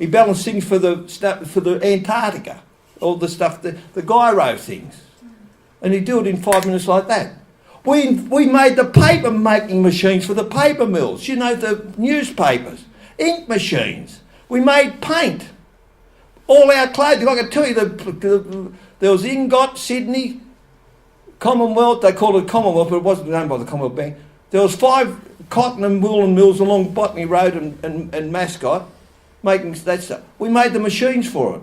He balanced things for the Antarctica, all the stuff, the gyro things. And he'd do it in 5 minutes like that. We made the paper making machines for the paper mills, you know, the newspapers, ink machines. We made paint. All our clothing, I can tell you, there was Ingot, Sydney, Commonwealth, they called it Commonwealth, but it wasn't owned by the Commonwealth Bank. There was 5 cotton and woolen mills along Botany Road and Mascot making that stuff. We made the machines for it.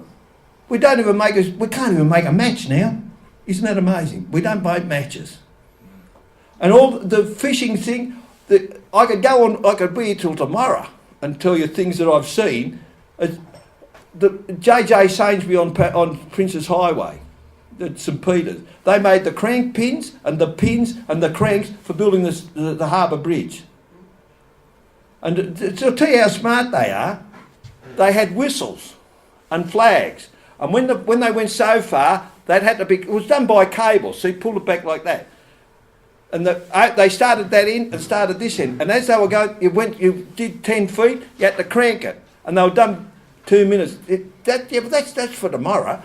We can't even make a match now. Isn't that amazing? We don't make matches. And all the fishing thing, I could be here till tomorrow and tell you things that I've seen. The J.J. Sainsbury on Prince's Highway at St Peters, they made the crank pins and the cranks for building the harbour bridge. And to tell you how smart they are, they had whistles and flags. And when they went so far, it was done by cable, so you pulled it back like that. And they started that end and started this end. And as they were going, you did 10 feet, you had to crank it. And they were done 2 minutes. But that's for tomorrow.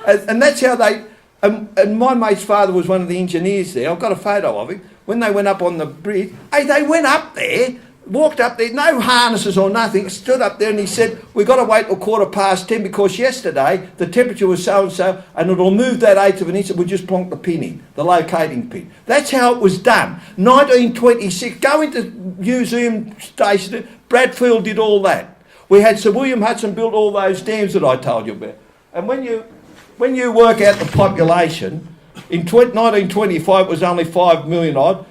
and that's how they... And my mate's father was one of the engineers there. I've got a photo of him. When they went up on the bridge, they went up there, walked up there, no harnesses or nothing, stood up there and he said, we've got to wait till 10:15 because yesterday the temperature was so-and-so and it'll move that eighth of an inch and we'll just plonk the pin in, the locating pin. That's how it was done. 1926, go into museum station, Bradfield did all that. We had Sir William Hudson built all those dams that I told you about. And when you work out the population, in 1925 it was only 5 million odd,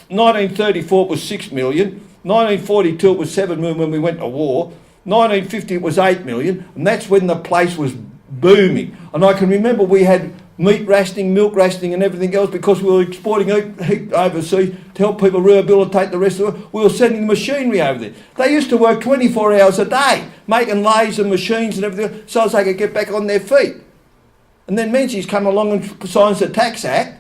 1934 it was 6 million, 1942 it was 7 million when we went to war, 1950 it was 8 million, and that's when the place was booming. And I can remember we had meat rationing, milk rationing and everything else because we were exporting heat overseas to help people rehabilitate the rest of the world. We were sending machinery over there. They used to work 24 hours a day, making lathes and machines and everything so as they could get back on their feet. And then Menzies come along and signs the Tax Act,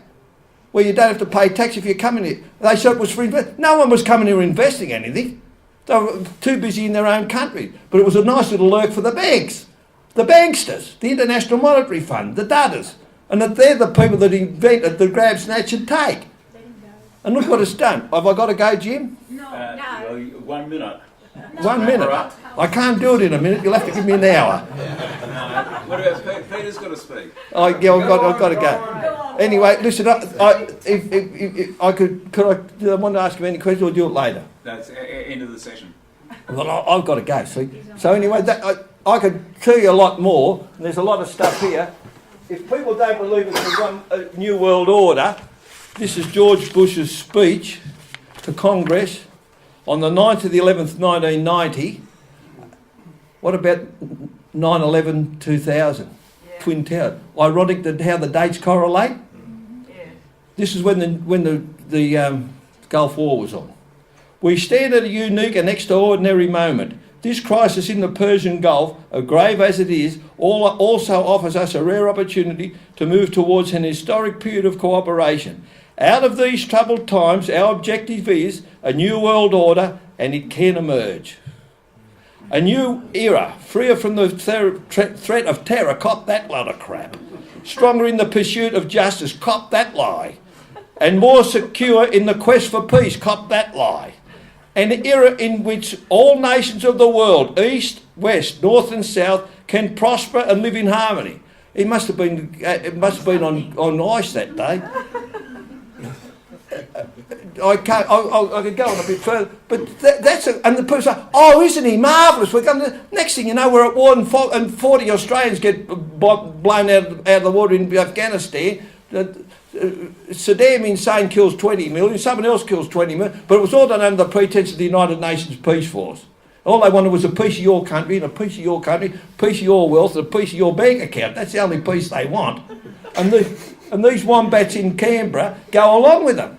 where you don't have to pay tax if you come in here. They said it was free investment. No one was coming here investing anything. They were too busy in their own country. But it was a nice little lurk for the banks, the banksters, the International Monetary Fund, the dudders. And that they're the people that invented the grab, snatch and take. And look what it's done. Have I got to go, Jim? No. 1 minute. 1 minute. I can't do it in a minute. You'll have to give me an hour. What about Peter's got to speak? I've got to go. Anyway, listen. If I want to ask you any questions or do it later? That's end of the session. Well, I've got to go. See. So anyway, I could tell you a lot more. There's a lot of stuff here. If people don't believe it's a new world order, this is George Bush's speech to Congress on the 9th of the 11th, 1990. What about 9/11/2000? Yeah. Twin Towers. Ironic that how the dates correlate. Yeah. This is when the Gulf War was on. We stand at a unique and extraordinary moment. This crisis in the Persian Gulf, as grave as it is, also offers us a rare opportunity to move towards an historic period of cooperation. Out of these troubled times, our objective is a new world order, and it can emerge. A new era, freer from the threat of terror, cop that lot of crap. Stronger in the pursuit of justice, cop that lie. And more secure in the quest for peace, cop that lie. An era in which all nations of the world, east, west, north and south, can prosper and live in harmony. It must have been on ice that day. I could go on a bit further, but and the person say, oh, isn't he marvellous? We're going to, next thing you know, we're at war and 40 Australians get blown out of the water in Afghanistan. Saddam Hussein kills 20 million, someone else kills 20 million, but it was all done under the pretence of the United Nations Peace Force. All they wanted was a piece of your country and a piece of your country, a piece of your wealth and a piece of your bank account. That's the only piece they want. And these wombats in Canberra go along with them.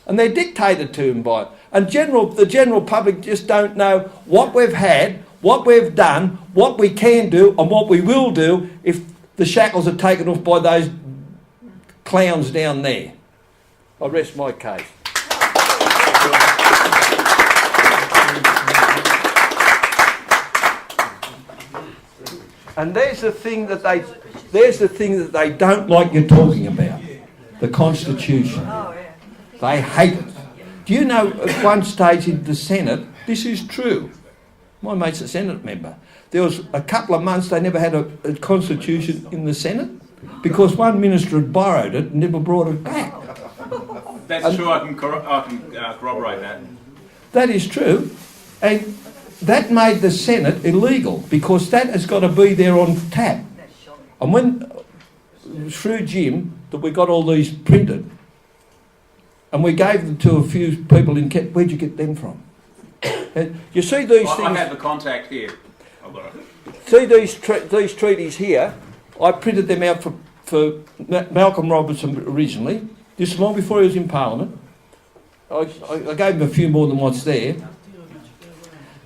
And they're dictated to them by it. And the general public just don't know what we've had, what we've done, what we can do and what we will do if the shackles are taken off by those clowns down there. I rest my case. And there's the thing that they don't like you talking about, the Constitution. They hate it. Do you know at one stage in the Senate, this is true, my mate's a Senate member, there was a couple of months they never had a Constitution in the Senate because one minister had borrowed it and never brought it back. That's true, I can corroborate that. That is true. And that made the Senate illegal because that has got to be there on tap. And when, through Jim, that we got all these printed, and we gave them to a few people in Kent, where'd you get them from? And you see these things... I have the contact here. I've got it. See these treaties here? I printed them out for Malcolm Robertson originally. This is long before he was in Parliament. I gave him a few more than what's there.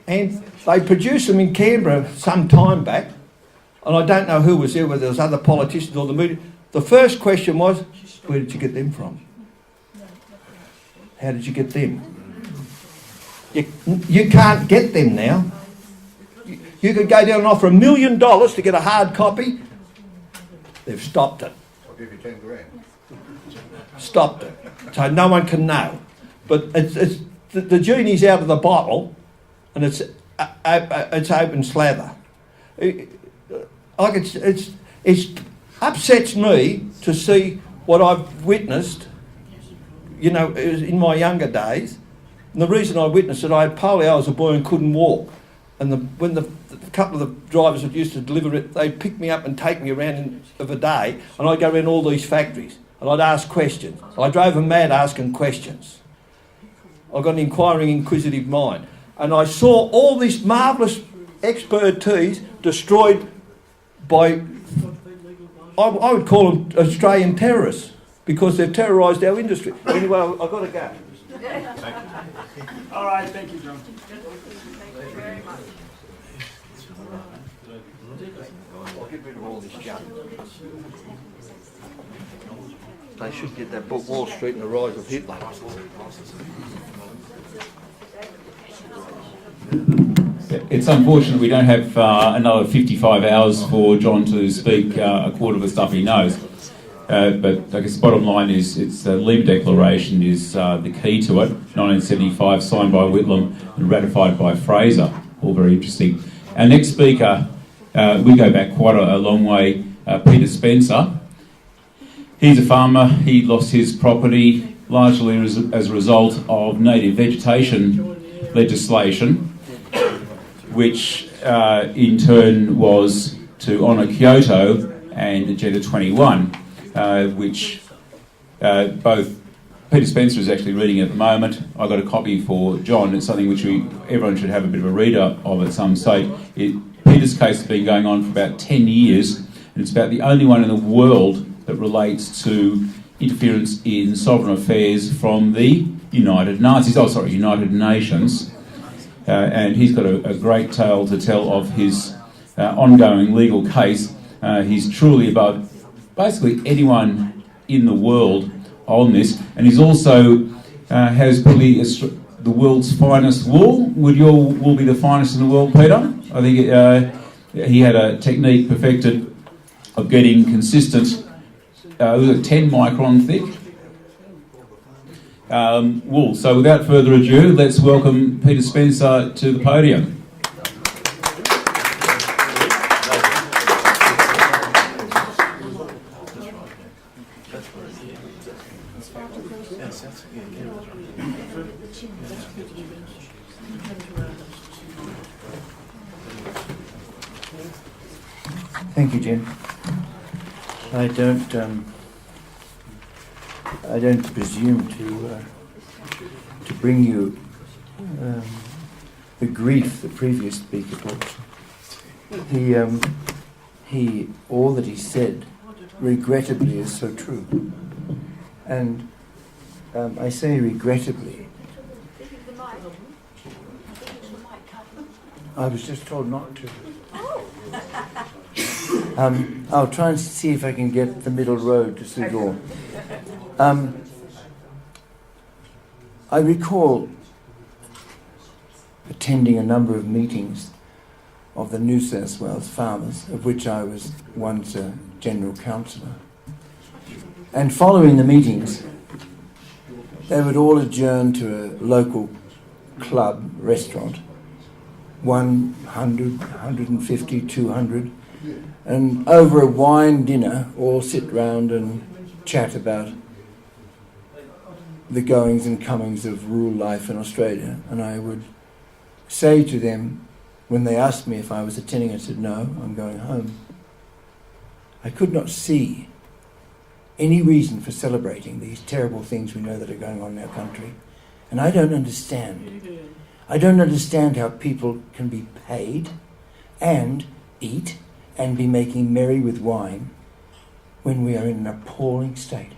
And they produced them in Canberra some time back. And I don't know who was there, whether there was other politicians or the media. The first question was, where did you get them from? How did you get them? You can't get them now. You could go down and offer $1 million to get a hard copy. They've stopped it. I'll give you 10 grand. Stopped it. So no one can know. But it's the genie's out of the bottle, and it's open slather. It upsets me to see what I've witnessed, you know, in my younger days. And the reason I witnessed it, I had polio, I was a boy and couldn't walk. And when the couple of the drivers that used to deliver it, they'd pick me up and take me around of a day, and I'd go around all these factories, and I'd ask questions. I drove them mad asking questions. I've got an inquiring, inquisitive mind. And I saw all this marvellous expertise destroyed by, I would call them Australian terrorists, because they've terrorised our industry. Anyway, I've got to go. All right, thank you, John. Thank you very much. I'll get rid of all this junk. They should get that book, Wall Street and the Rise of Hitler. It's unfortunate we don't have another 55 hours for John to speak a quarter of the stuff he knows. But I guess the bottom line is it's the Leader Declaration is the key to it. 1975, signed by Whitlam and ratified by Fraser. All very interesting. Our next speaker, we go back quite a long way, Peter Spencer. He's a farmer. He lost his property largely as a result of native vegetation legislation, which in turn was to honour Kyoto and Agenda 21, which both Peter Spencer is actually reading at the moment. I got a copy for John. It's something which everyone should have a bit of a read of at some stage. Peter's case has been going on for about 10 years, and it's about the only one in the world that relates to interference in sovereign affairs from the United Nations. And he's got a great tale to tell of his ongoing legal case. He's truly above basically anyone in the world on this, and he's also has probably the world's finest wool. Would your wool be the finest in the world, Peter? I think he had a technique perfected of getting consistent, 10 micron thick wool. So without further ado, let's welcome Peter Spencer to the podium. Thank you, Jim. I don't presume to bring you the grief the previous speaker brought. He all that he said, regrettably, is so true. And I say regrettably. I was just told not to. I'll try and see if I can get the middle road to suit all. I recall attending a number of meetings of the New South Wales farmers, of which I was once a general counsellor. And following the meetings, they would all adjourn to a local club, restaurant, 100, 150, 200, and over a wine dinner all sit round and chat about the goings and comings of rural life in Australia. And I would say to them, when they asked me if I was attending, I said, no, I'm going home. I could not see any reason for celebrating these terrible things we know that are going on in our country. And I don't understand. I don't understand how people can be paid and eat and be making merry with wine when we are in an appalling state.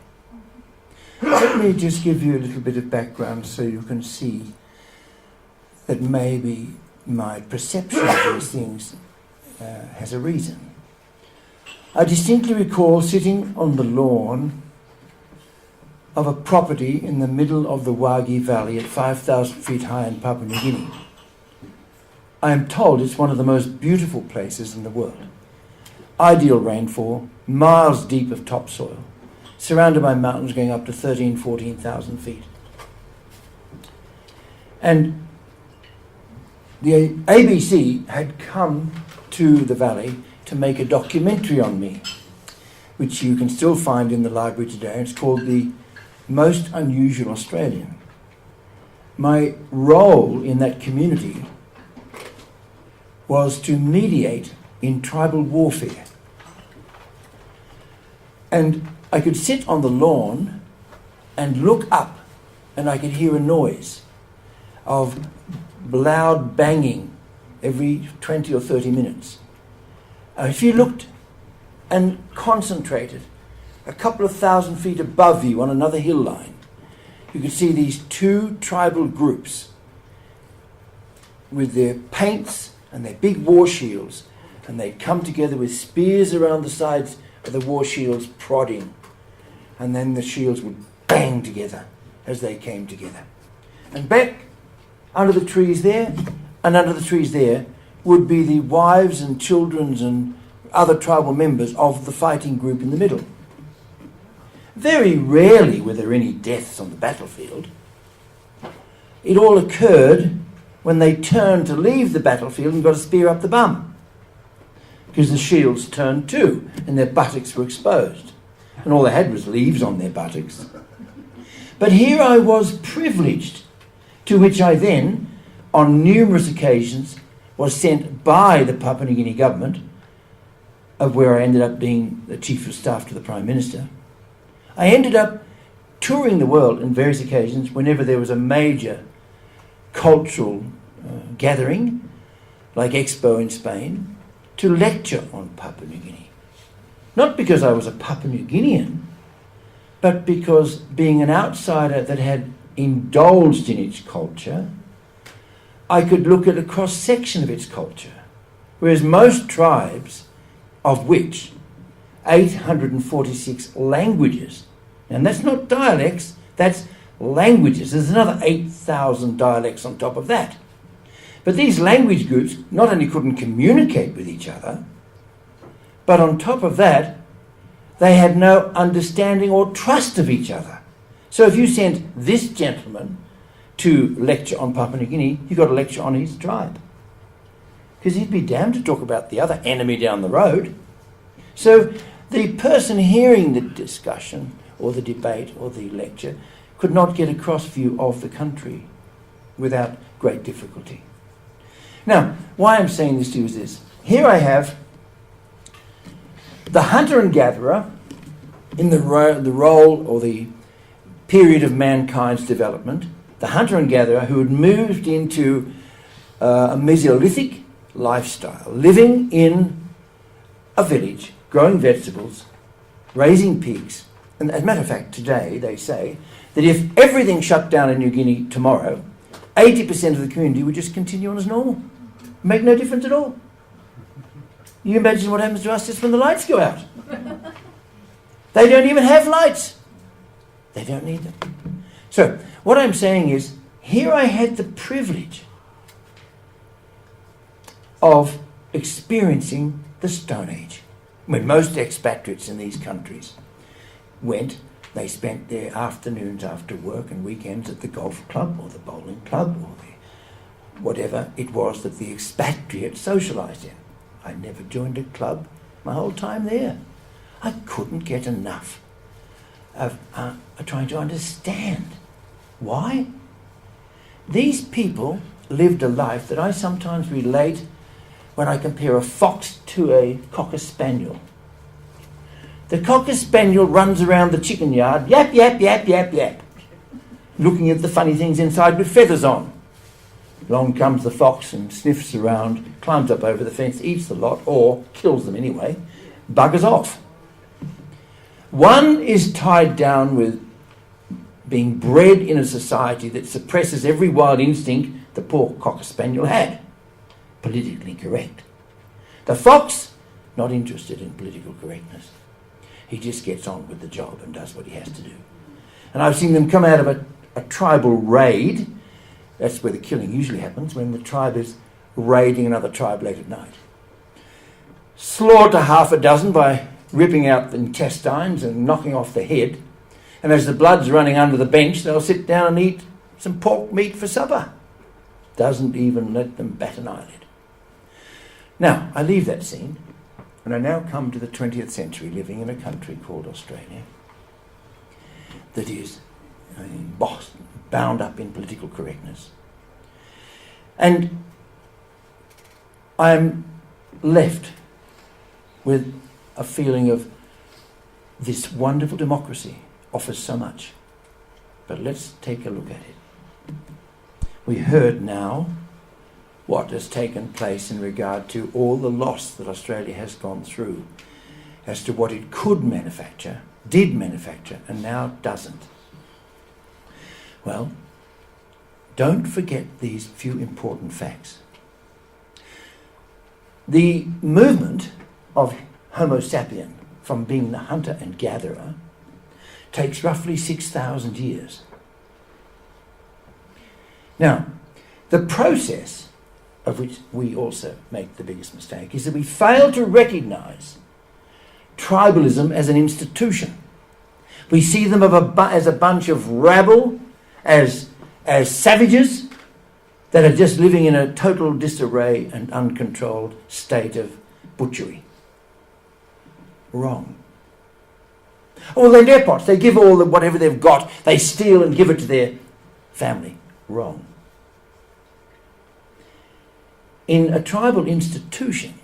Let me just give you a little bit of background so you can see that maybe my perception of these things has a reason. I distinctly recall sitting on the lawn of a property in the middle of the Wagi Valley at 5,000 feet high in Papua New Guinea. I am told it's one of the most beautiful places in the world. Ideal rainfall, miles deep of topsoil, surrounded by mountains going up to 13,000, 14,000 feet. And the ABC had come to the valley to make a documentary on me, which you can still find in the library today. It's called The Most Unusual Australian. My role in that community was to mediate in tribal warfare. And I could sit on the lawn and look up, and I could hear a noise of loud banging every 20 or 30 minutes. If you looked and concentrated a couple of thousand feet above you on another hill line, you could see these two tribal groups with their paints and their big war shields, and they'd come together with spears around the sides of the war shields prodding, and then the shields would bang together as they came together. And back under the trees there, and under the trees there, would be the wives and children and other tribal members of the fighting group in the middle. Very rarely were there any deaths on the battlefield. It all occurred when they turned to leave the battlefield and got a spear up the bum, because the shields turned too and their buttocks were exposed, and all they had was leaves on their buttocks. But here I was privileged, to which I then, on numerous occasions, was sent by the Papua New Guinea government, of where I ended up being the Chief of Staff to the Prime Minister. I ended up touring the world on various occasions whenever there was a major cultural gathering, like Expo in Spain, to lecture on Papua New Guinea. Not because I was a Papua New Guinean, but because being an outsider that had indulged in its culture, I could look at a cross-section of its culture, whereas most tribes, of which 846 languages, and that's not dialects, that's languages. There's another 8,000 dialects on top of that. But these language groups not only couldn't communicate with each other, but on top of that, they had no understanding or trust of each other. So if you sent this gentleman to lecture on Papua New Guinea, you got a lecture on his tribe, because he'd be damned to talk about the other enemy down the road. So the person hearing the discussion or the debate or the lecture could not get a cross view of the country without great difficulty. Now, why I'm saying this to you is this. Here I have the hunter and gatherer in the role or the period of mankind's development, the hunter and gatherer who had moved into a Mesolithic lifestyle, living in a village, growing vegetables, raising pigs. And as a matter of fact, today they say that if everything shut down in New Guinea tomorrow, 80% of the community would just continue on as normal. Make no difference at all. You imagine what happens to us just when the lights go out. They don't even have lights. They don't need them. So, what I'm saying is, here I had the privilege of experiencing the Stone Age. When most expatriates in these countries went, they spent their afternoons after work and weekends at the golf club or the bowling club or the whatever it was that the expatriate socialised in. I never joined a club my whole time there. I couldn't get enough of trying to understand. Why? These people lived a life that I sometimes relate when I compare a fox to a cocker spaniel. The cocker spaniel runs around the chicken yard, yap, yap, yap, yap, yap, looking at the funny things inside with feathers on. Along comes the fox and sniffs around, climbs up over the fence, eats the lot, or kills them anyway, buggers off. One is tied down with being bred in a society that suppresses every wild instinct the poor cocker spaniel had. Politically correct. The fox, not interested in political correctness. He just gets on with the job and does what he has to do. And I've seen them come out of a tribal raid. That's where the killing usually happens, when the tribe is raiding another tribe late at night. Slaughter half a dozen by ripping out the intestines and knocking off the head. And as the blood's running under the bench, they'll sit down and eat some pork meat for supper. Doesn't even let them bat an eyelid. Now, I leave that scene, and I now come to the 20th century, living in a country called Australia that is bound up in political correctness. And I'm left with a feeling of this wonderful democracy offers so much. But let's take a look at it. We heard now what has taken place in regard to all the loss that Australia has gone through as to what it could manufacture, did manufacture, and now doesn't. Well, don't forget these few important facts. The movement of Homo sapien from being the hunter and gatherer takes roughly 6,000 years. Now, the process of which we also make the biggest mistake is that we fail to recognise tribalism as an institution. We see them as a bunch of rabble, as savages that are just living in a total disarray and uncontrolled state of butchery. Wrong. Well, they're despots. They give all whatever they've got. They steal and give it to their family. Wrong. In a tribal institution,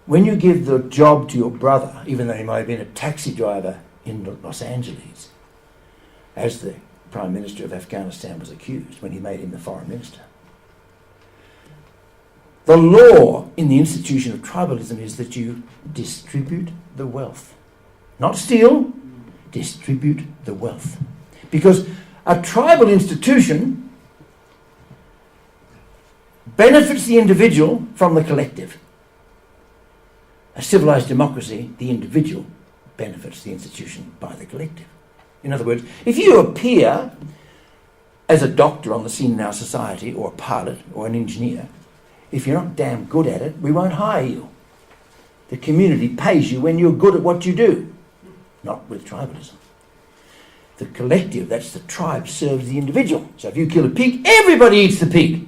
when you give the job to your brother, even though he might have been a taxi driver in Los Angeles, as the Prime Minister of Afghanistan was accused when he made him the Foreign Minister, the law in the institution of tribalism is that you distribute the wealth. Not steal, distribute the wealth. Because a tribal institution benefits the individual from the collective. A civilised democracy, the individual benefits the institution by the collective. In other words, if you appear as a doctor on the scene in our society, or a pilot, or an engineer, if you're not damn good at it, we won't hire you. The community pays you when you're good at what you do. Not with tribalism. The collective, that's the tribe, serves the individual. So if you kill a pig, everybody eats the pig.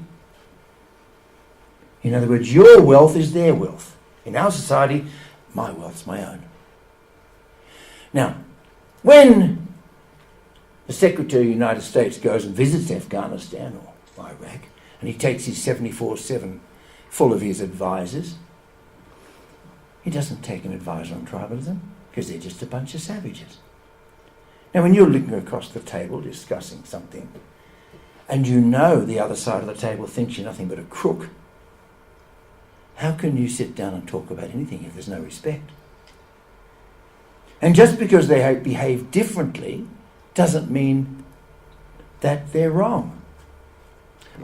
In other words, your wealth is their wealth. In our society, my wealth's my own. Now, when the Secretary of the United States goes and visits Afghanistan or Iraq, and he takes his 74-7 full of his advisors, he doesn't take an advisor on tribalism, because they're just a bunch of savages. Now, when you're looking across the table discussing something, and you know the other side of the table thinks you're nothing but a crook, how can you sit down and talk about anything if there's no respect? And just because they behave differently doesn't mean that they're wrong.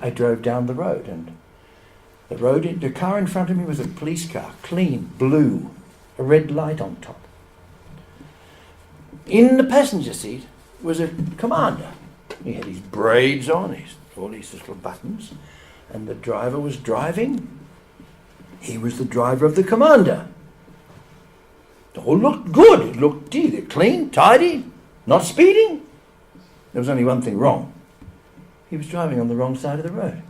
I drove down the road, and the car in front of me was a police car, clean, blue, a red light on top. In the passenger seat was a commander. He had his braids on, all these little buttons, and the driver was driving. He was the driver of the commander. It all looked good. It looked clean, tidy, not speeding. There was only one thing wrong. He was driving on the wrong side of the road.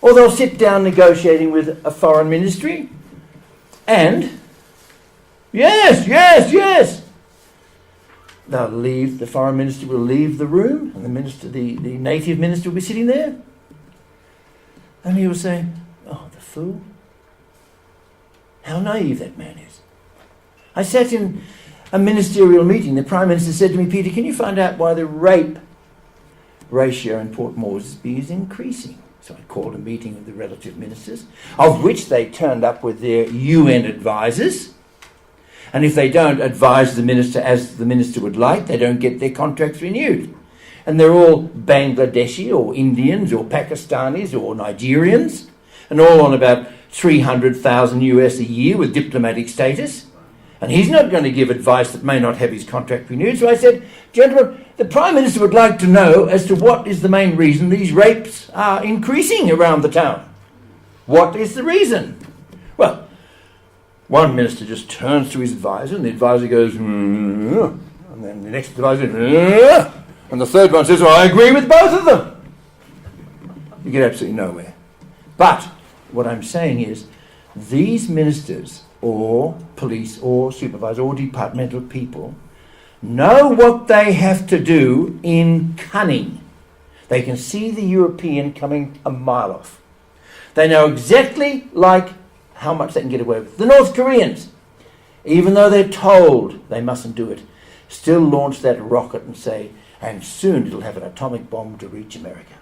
Or they'll sit down negotiating with a foreign ministry and, yes, they'll leave, the foreign minister will leave the room and the native minister will be sitting there. And he will say, oh, the fool. How naive that man is. I sat in a ministerial meeting. The Prime Minister said to me, Peter, can you find out why the rape ratio in Port Moresby is increasing? So I called a meeting of the relative ministers, of which they turned up with their UN advisors. And if they don't advise the minister as the minister would like, they don't get their contracts renewed. And they're all Bangladeshi or Indians or Pakistanis or Nigerians, and all on about 300,000 US a year with diplomatic status. And he's not going to give advice that may not have his contract renewed. So I said, gentlemen, the Prime Minister would like to know as to what is the main reason these rapes are increasing around the town. What is the reason? Well, one minister just turns to his advisor and the advisor goes, and then the next advisor goes, and the third one says, well, I agree with both of them. You get absolutely nowhere. But what I'm saying is these ministers or police or supervisor or departmental people know what they have to do in cunning. They can see the European coming a mile off. They know exactly how much they can get away with. The North Koreans, even though they're told they mustn't do it, still launch that rocket and say, and soon it'll have an atomic bomb to reach America.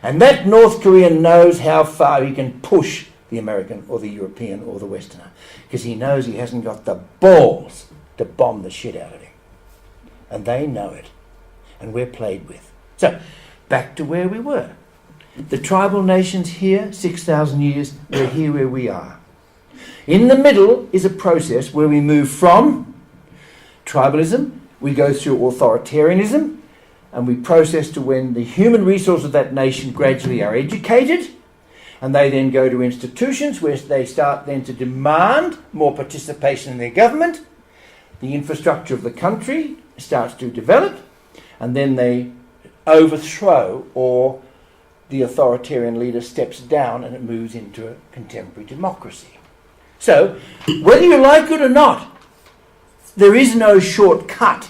And that North Korean knows how far he can push the American or the European or the Westerner, because he knows he hasn't got the balls to bomb the shit out of him. And they know it. And we're played with. So, back to where we were. The tribal nations here, 6,000 years, we're here where we are. In the middle is a process where we move from tribalism, we go through authoritarianism, and we process to when the human resources of that nation gradually are educated, and they then go to institutions where they start then to demand more participation in their government. The infrastructure of the country starts to develop, and then they overthrow, or the authoritarian leader steps down and it moves into a contemporary democracy. So, whether you like it or not, there is no shortcut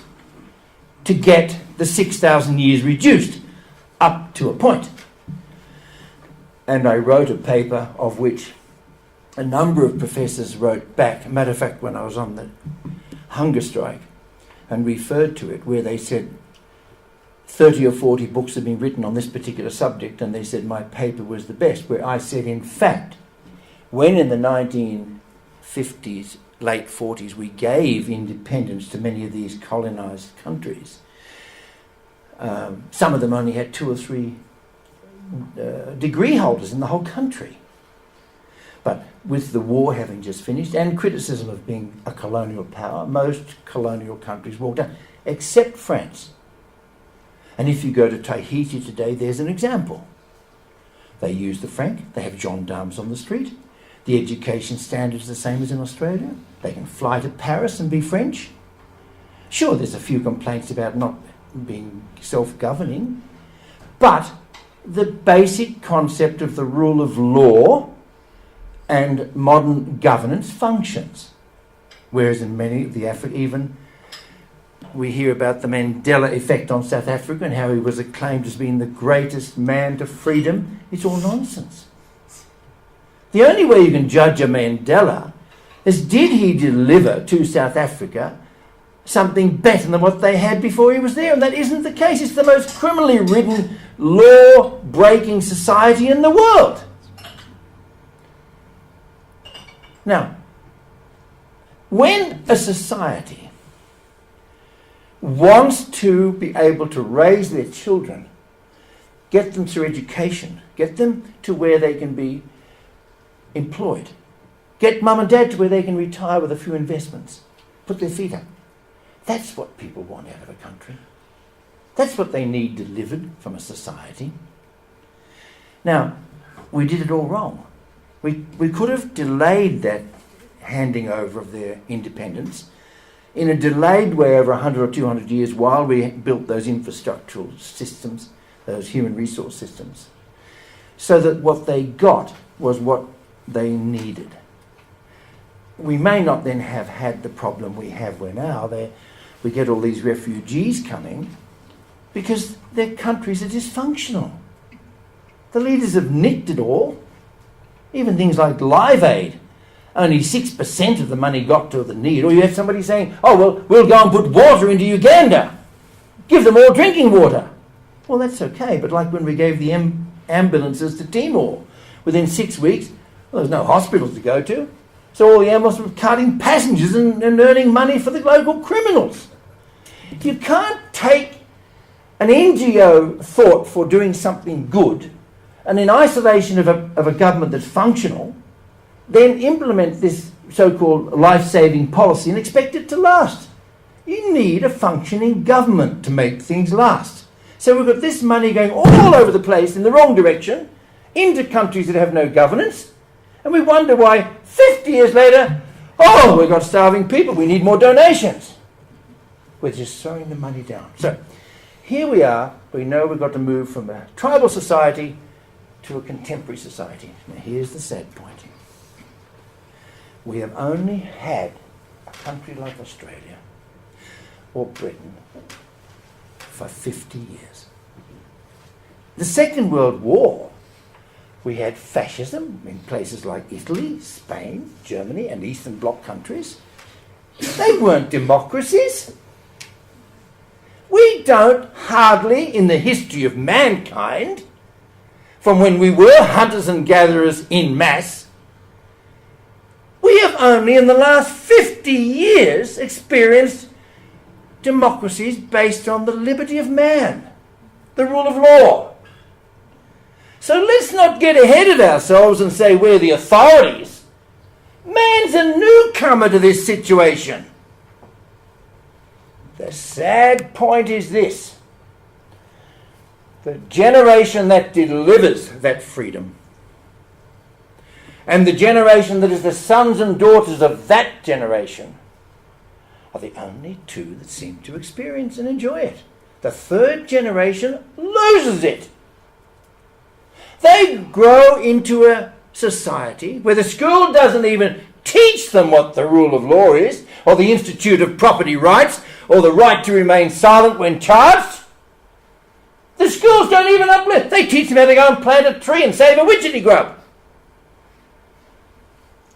to get the 6,000 years reduced up to a point. And I wrote a paper of which a number of professors wrote back. Matter of fact, when I was on the hunger strike and referred to it, where they said 30 or 40 books have been written on this particular subject, and they said my paper was the best, where I said, in fact, when in the 1950s, late 40s, we gave independence to many of these colonized countries, some of them only had 2 or 3 degree holders in the whole country. But with the war having just finished and criticism of being a colonial power, most colonial countries walked out, except France. And if you go to Tahiti today, there's an example. They use the franc, they have gendarmes on the street, the education standard is the same as in Australia, they can fly to Paris and be French. Sure, there's a few complaints about not being self-governing, but the basic concept of the rule of law and modern governance functions. Whereas in many of the even we hear about the Mandela effect on South Africa and how he was acclaimed as being the greatest man to freedom. It's all nonsense. The only way you can judge a Mandela is, did he deliver to South Africa something better than what they had before he was there? And that isn't the case. It's the most criminally ridden, law-breaking society in the world. Now, when a society wants to be able to raise their children, get them through education, get them to where they can be employed, get mum and dad to where they can retire with a few investments, put their feet up, that's what people want out of a country. That's what they need delivered from a society. Now, we did it all wrong. We could have delayed that handing over of their independence in a delayed way over 100 or 200 years while we built those infrastructural systems, those human resource systems, so that what they got was what they needed. We may not then have had the problem we have where now we get all these refugees coming because their countries are dysfunctional. The leaders have nicked it all. Even things like Live Aid, only 6% of the money got to the need. Or you have somebody saying, oh, well, we'll go and put water into Uganda. Give them all drinking water. Well, that's okay, but like when we gave the ambulances to Timor, within 6 weeks, well, there's no hospitals to go to. So all the ambulances were carting passengers and earning money for the local criminals. You can't take an NGO thought for doing something good and in isolation of a government that's functional, then implement this so-called life-saving policy and expect it to last. You need a functioning government to make things last. So we've got this money going all over the place in the wrong direction, into countries that have no governance, and we wonder why 50 years later, oh, we've got starving people, we need more donations. We're just throwing the money down. So here we are, we know we've got to move from a tribal society to a contemporary society. Now here's the sad point. We have only had a country like Australia or Britain for 50 years. The Second World War, we had fascism in places like Italy, Spain, Germany and Eastern Bloc countries. They weren't democracies. We don't hardly, in the history of mankind, from when we were hunters and gatherers in mass, we have only in the last 50 years experienced democracies based on the liberty of man, the rule of law. So let's not get ahead of ourselves and say we're the authorities. Man's a newcomer to this situation. The sad point is this. The generation that delivers that freedom and the generation that is the sons and daughters of that generation are the only two that seem to experience and enjoy it. The third generation loses it. They grow into a society where the school doesn't even teach them what the rule of law is, or the Institute of Property Rights, or the right to remain silent when charged. The schools don't even uplift. They teach them how to go and plant a tree and save a widgety grub.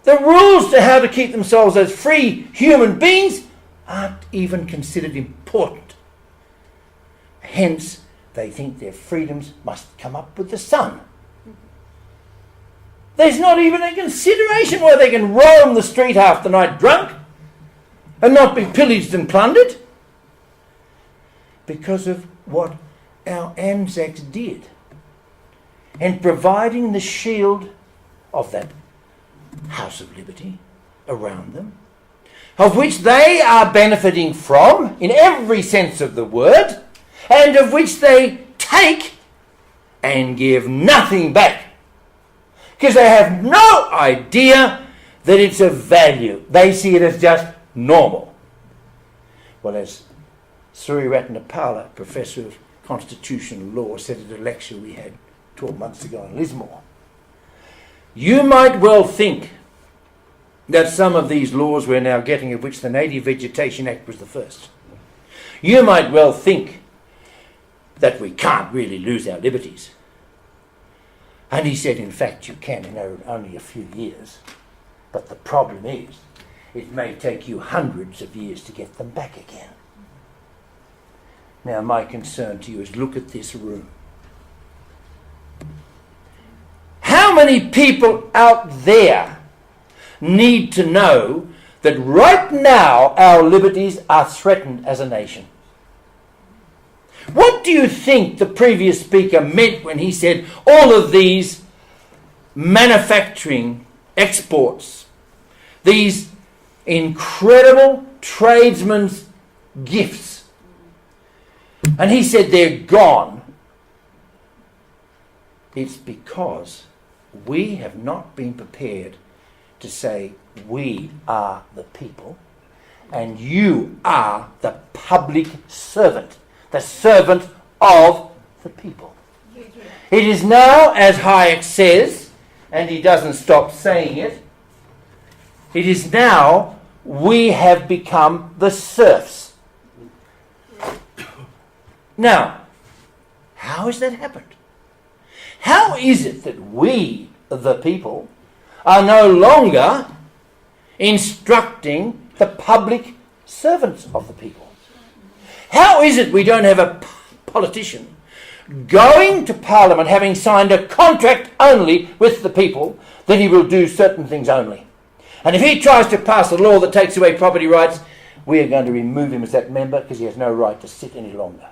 The rules to how to keep themselves as free human beings aren't even considered important. Hence, they think their freedoms must come up with the sun. There's not even a consideration why they can roam the street half the night drunk and not be pillaged and plundered. Because of what our Anzacs did, and providing the shield of that House of Liberty around them, of which they are benefiting from in every sense of the word, and of which they take and give nothing back, because they have no idea that it's of value. They see it as just normal. Well, as Suri Ratnapala, Professor of Constitutional Law, said at a lecture we had 12 months ago in Lismore, you might well think that some of these laws we're now getting, of which the Native Vegetation Act was the first, you might well think that we can't really lose our liberties. And he said, in fact, you can in only a few years. But the problem is, it may take you hundreds of years to get them back again. Now, my concern to you is look at this room. How many people out there need to know that right now our liberties are threatened as a nation? What do you think the previous speaker meant when he said all of these manufacturing exports, these incredible tradesmen's gifts? And he said they're gone. It's because we have not been prepared to say we are the people and you are the public servant, the servant of the people. It is now, as Hayek says, and he doesn't stop saying it, it is now we have become the serfs. Now, how has that happened? How is it that we, the people, are no longer instructing the public servants of the people? How is it we don't have a politician going to Parliament having signed a contract only with the people that he will do certain things only? And if he tries to pass a law that takes away property rights, we are going to remove him as that member because he has no right to sit any longer.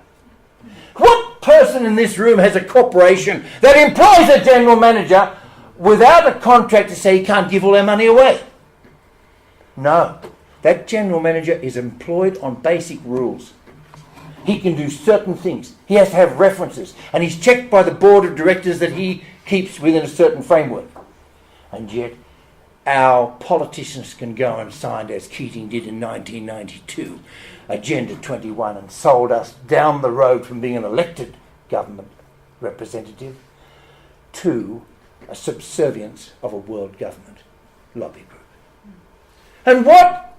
What person in this room has a corporation that employs a general manager without a contract to say he can't give all their money away? No. That general manager is employed on basic rules. He can do certain things. He has to have references. And he's checked by the board of directors that he keeps within a certain framework. And yet, our politicians can go and sign, as Keating did in 1992, Agenda 21, and sold us down the road from being an elected government representative to a subservience of a world government lobby group. And what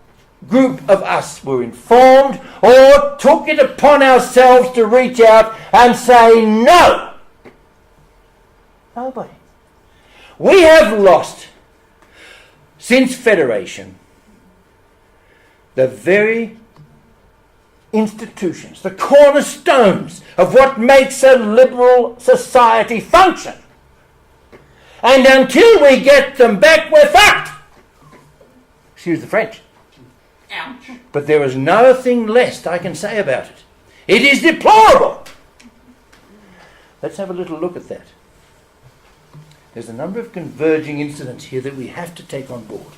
group of us were informed or took it upon ourselves to reach out and say no? Nobody. We have lost, since Federation, the very institutions, the cornerstones of what makes a liberal society function. And until we get them back, we're fucked. Excuse the French. Ouch. But there is nothing less I can say about it. It is deplorable. Let's have a little look at that. There's a number of converging incidents here that we have to take on board.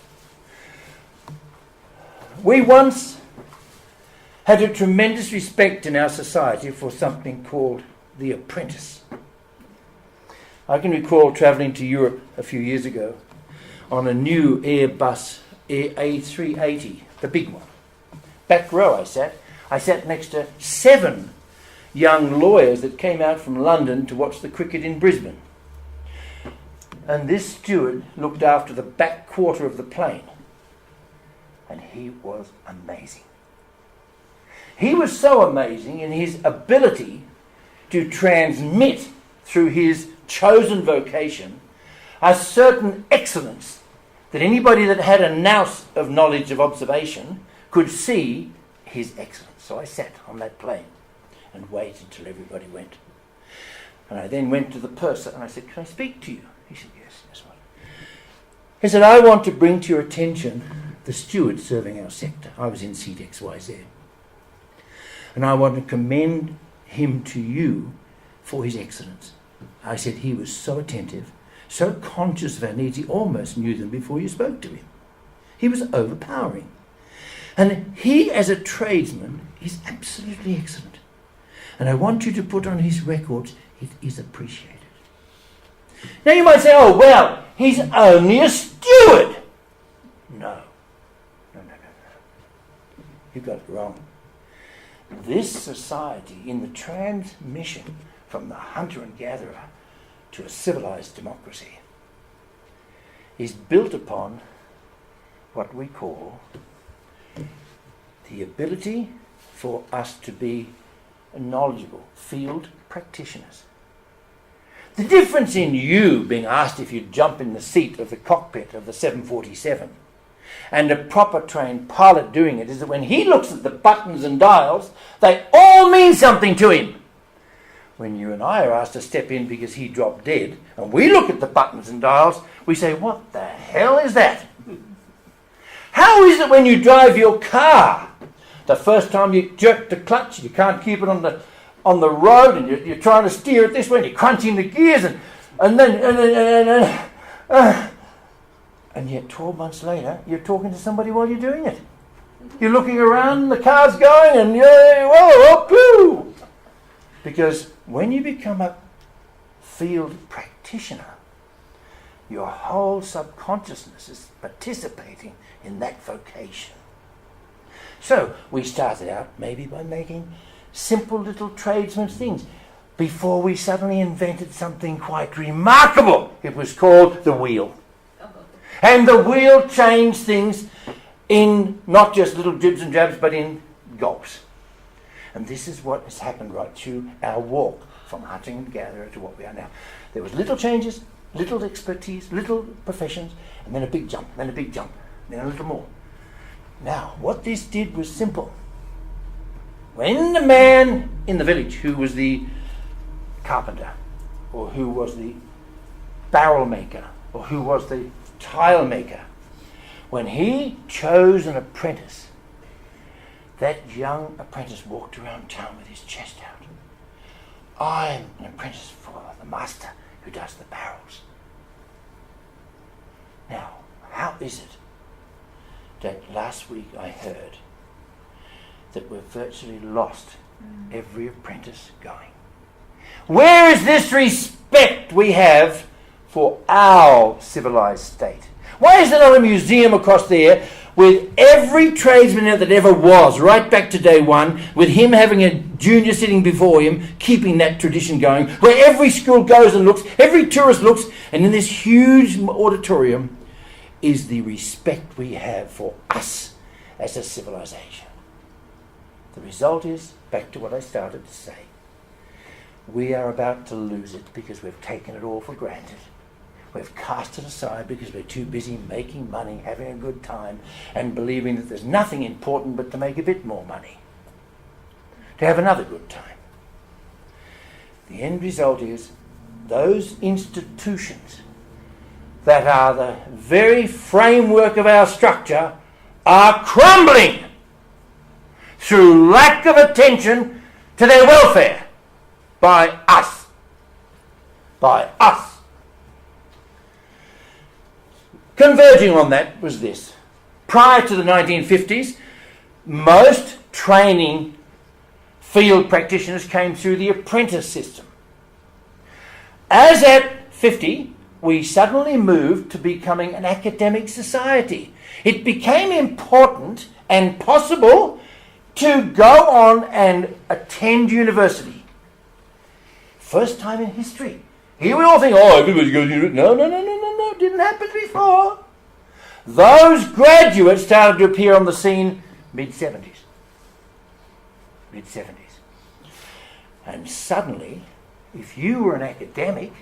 We once had a tremendous respect in our society for something called the apprentice. I can recall travelling to Europe a few years ago on a new Airbus A380, the big one. Back row I sat. I sat next to 7 young lawyers that came out from London to watch the cricket in Brisbane. And this steward looked after the back quarter of the plane. And he was amazing. He was so amazing in his ability to transmit through his chosen vocation a certain excellence that anybody that had a nous of knowledge of observation could see his excellence. So I sat on that plane and waited till everybody went. And I then went to the purser and I said, "Can I speak to you?" He said, "Yes, yes, what?" He said, "I want to bring to your attention the steward serving our sector." I was in seat XYZ. "And I want to commend him to you for his excellence." I said, "He was so attentive, so conscious of our needs, he almost knew them before you spoke to him. He was overpowering. And he, as a tradesman, is absolutely excellent. And I want you to put on his records, it is appreciated." Now you might say, "Oh, well, he's only a steward." No. You got it wrong. This society, in the transmission from the hunter and gatherer to a civilized democracy, is built upon what we call the ability for us to be knowledgeable field practitioners. The difference in you being asked if you'd jump in the seat of the cockpit of the 747 and a proper trained pilot doing it is that when he looks at the buttons and dials, they all mean something to him. When you and I are asked to step in because he dropped dead, and we look at the buttons and dials, we say, "What the hell is that?" How is it when you drive your car? The first time you jerk the clutch, you can't keep it on the road, and you're trying to steer it this way, and you're crunching the gears, and yet 12 months later, you're talking to somebody while you're doing it. You're looking around, the car's going, and you're, whoa, poo! Because when you become a field practitioner, your whole subconsciousness is participating in that vocation. So we started out maybe by making simple little tradesmen's things before we suddenly invented something quite remarkable. It was called the wheel. And the wheel changed things in not just little dribs and drabs, but in gulps. And this is what has happened right through our walk from hunting and gatherer to what we are now. There was little changes, little expertise, little professions, and then a big jump, then a big jump, then a little more. Now, what this did was simple. When the man in the village who was the carpenter, or who was the barrel maker, or who was the tile maker, when he chose an apprentice, that young apprentice walked around town with his chest out. I'm an apprentice for the master who does the barrels. Now, how is it that last week I heard that we've virtually lost every apprentice going? Where is this respect we have for our civilised state? Why is there not a museum across there with every tradesman that ever was, right back to day one, with him having a junior sitting before him, keeping that tradition going, where every school goes and looks, every tourist looks, and in this huge auditorium is the respect we have for us as a civilization. The result is, back to what I started to say, we are about to lose it because we've taken it all for granted. We've cast it aside because we're too busy making money, having a good time, and believing that there's nothing important but to make a bit more money, to have another good time. The end result is those institutions that are the very framework of our structure are crumbling through lack of attention to their welfare by us. By us. Converging on that was this. Prior to the 1950s, most training field practitioners came through the apprentice system. As at 50, we suddenly moved to becoming an academic society. It became important and possible to go on and attend university. First time in history. Here we all think, oh, everybody goes to university. No. It didn't happen before. Those graduates started to appear on the scene mid-70s. And suddenly, if you were an academic,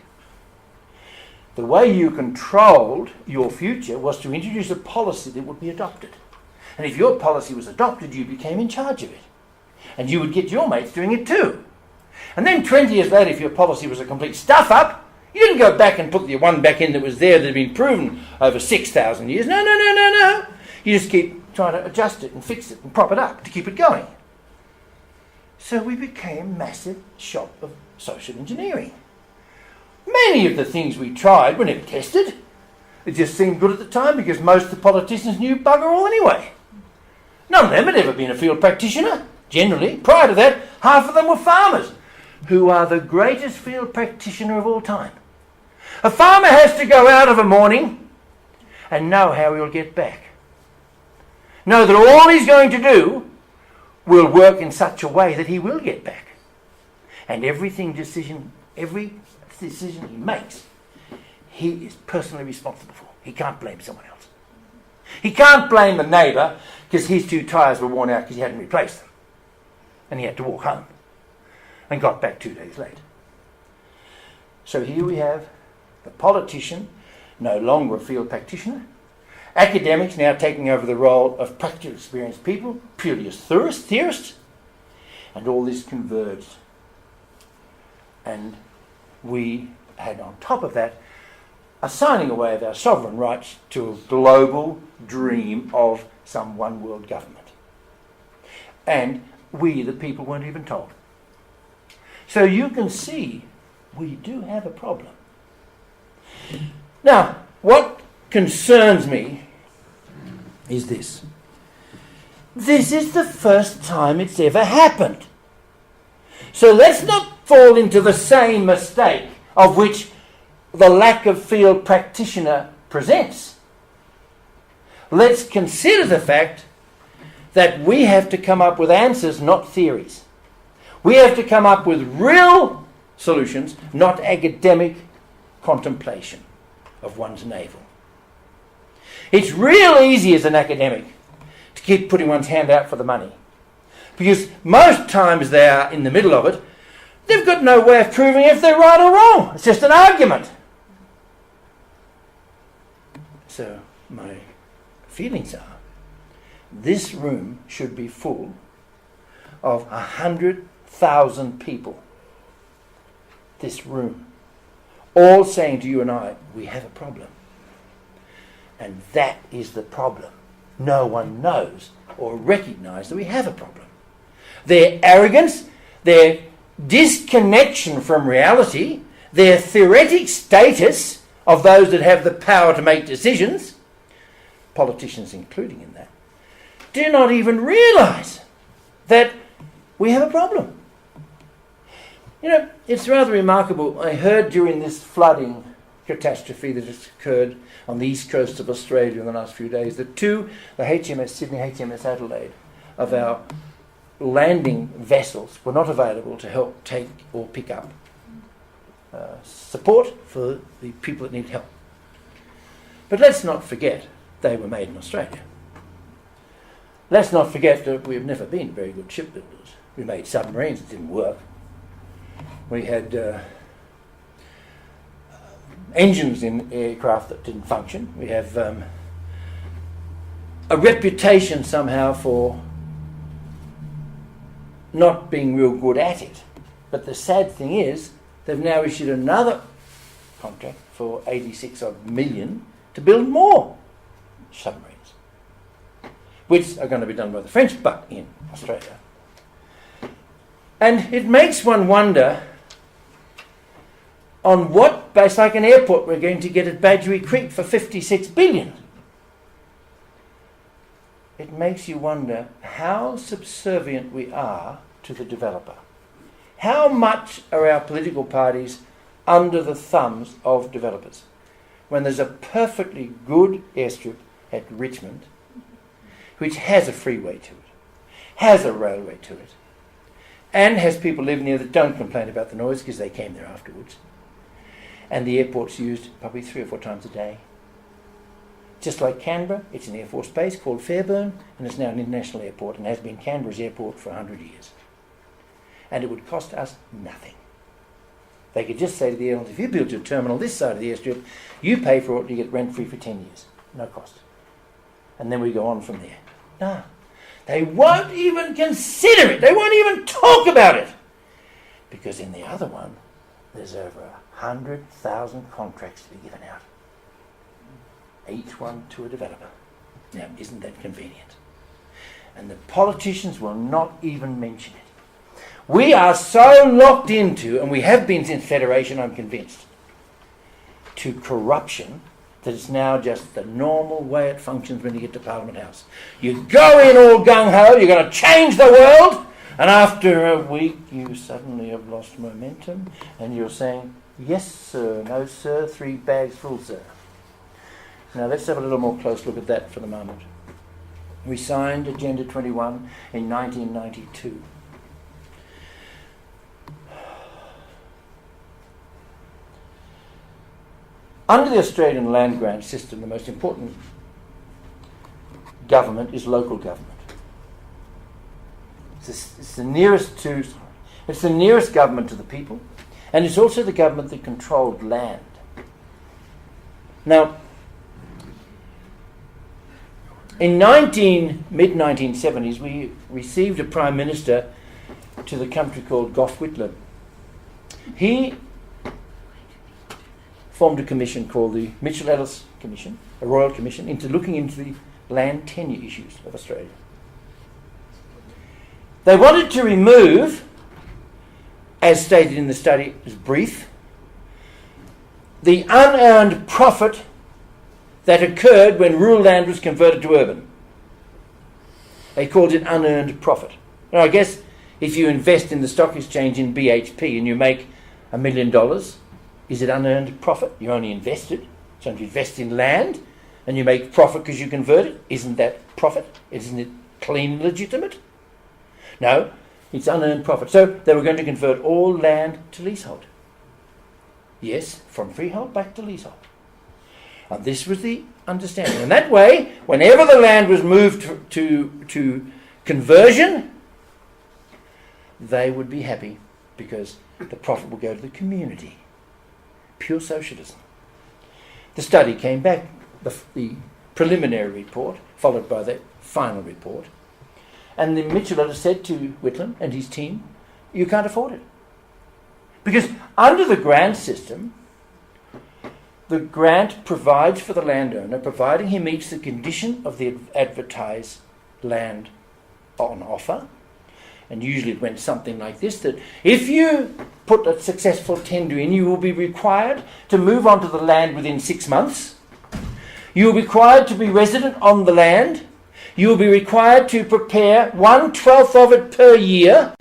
the way you controlled your future was to introduce a policy that would be adopted. And if your policy was adopted, you became in charge of it. And you would get your mates doing it too. And then 20 years later, if your policy was a complete stuff-up, you didn't go back and put the one back in that was there that had been proven over 6,000 years. No. You just keep trying to adjust it and fix it and prop it up to keep it going. So we became a massive shop of social engineering. Many of the things we tried were never tested. It just seemed good at the time because most of the politicians knew bugger all anyway. None of them had ever been a field practitioner, generally. Prior to that, half of them were farmers, who are the greatest field practitioner of all time. A farmer has to go out of a morning and know how he'll get back. Know that all he's going to do will work in such a way that he will get back. And every decision he makes, he is personally responsible for. He can't blame someone else. He can't blame the neighbour because his two tyres were worn out because he hadn't replaced them. And he had to walk home and got back 2 days late. So here we have the politician, no longer a field practitioner, academics now taking over the role of practical experienced people, purely as theorists, and all this converged. And we had on top of that a signing away of our sovereign rights to a global dream of some one world government. And we, the people, weren't even told. So you can see we do have a problem. Now, what concerns me is this. This is the first time it's ever happened. So let's not fall into the same mistake of which the lack of field practitioner presents. Let's consider the fact that we have to come up with answers, not theories. We have to come up with real solutions, not academic contemplation of one's navel. It's real easy as an academic to keep putting one's hand out for the money, because most times they are in the middle of it. They've got no way of proving if they're right or wrong. It's just an argument. So my feelings are, this room should be full of 100,000 people. This room. All saying to you and I, we have a problem. And that is the problem. No one knows or recognises that we have a problem. Their arrogance, their disconnection from reality, their theoretic status of those that have the power to make decisions, politicians including in that, do not even realise that we have a problem. You know, it's rather remarkable. I heard during this flooding catastrophe that has occurred on the east coast of Australia in the last few days, that the HMS Sydney, HMS Adelaide, of our landing vessels were not available to help take or pick up support for the people that need help. But let's not forget they were made in Australia. Let's not forget that we've never been very good shipbuilders. We made submarines that didn't work. We had engines in aircraft that didn't function. We have a reputation somehow for not being real good at it. But the sad thing is, they've now issued another contract for 86 odd million to build more submarines, which are going to be done by the French, but in Australia. And it makes one wonder on what base, like an airport we're going to get at Badgerry Creek for 56 billion. It makes you wonder how subservient we are to the developer. How much are our political parties under the thumbs of developers? When there's a perfectly good airstrip at Richmond, which has a freeway to it, has a railway to it, and has people living there that don't complain about the noise because they came there afterwards. And the airport's used probably 3 or 4 times a day. Just like Canberra, it's an Air Force base called Fairburn, and it's now an international airport and has been Canberra's airport for 100 years. And it would cost us nothing. They could just say to the airlines, if you build your terminal this side of the airstrip, you pay for it and you get rent-free for 10 years. No cost. And then we go on from there. No. They won't even consider it. They won't even talk about it. Because in the other one, there's over 100,000 contracts to be given out. Each one to a developer. Now, isn't that convenient? And the politicians will not even mention it. We are so locked into, and we have been since Federation, I'm convinced, to corruption, that it's now just the normal way it functions when you get to Parliament House. You go in all gung-ho, you're going to change the world, and after a week you suddenly have lost momentum, and you're saying, yes sir, no sir, 3 bags full sir. Now let's have a little more close look at that for the moment. We signed Agenda 21 in 1992. Under the Australian land grant system, the most important government is local government. It's the nearest government to the people, and it's also the government that controlled land. Now, in mid-1970s, we received a Prime Minister to the country called Gough Whitlam. He formed a commission called the Mitchell-Ellis Commission, a royal commission, into looking into the land tenure issues of Australia. They wanted to remove, as stated in the study, as brief, the unearned profit that occurred when rural land was converted to urban. They called it unearned profit. Now, I guess if you invest in the stock exchange in BHP and you make $1 million, Is it unearned profit? You only invested. So if you invest in land and you make profit because you convert it, isn't that profit? Isn't it clean and legitimate? No, it's unearned profit. So they were going to convert all land to leasehold. Yes, from freehold back to leasehold. And this was the understanding. And that way, whenever the land was moved to conversion, they would be happy because the profit would go to the community. Pure socialism. The study came back, the preliminary report, followed by the final report. And the Mitchell said to Whitlam and his team, you can't afford it. Because under the grant system, the grant provides for the landowner, providing he meets the condition of the advertised land on offer. And usually it went something like this, that if you put a successful tender in, you will be required to move onto the land within 6 months. You will be required to be resident on the land. You will be required to prepare 1/12 of it per year.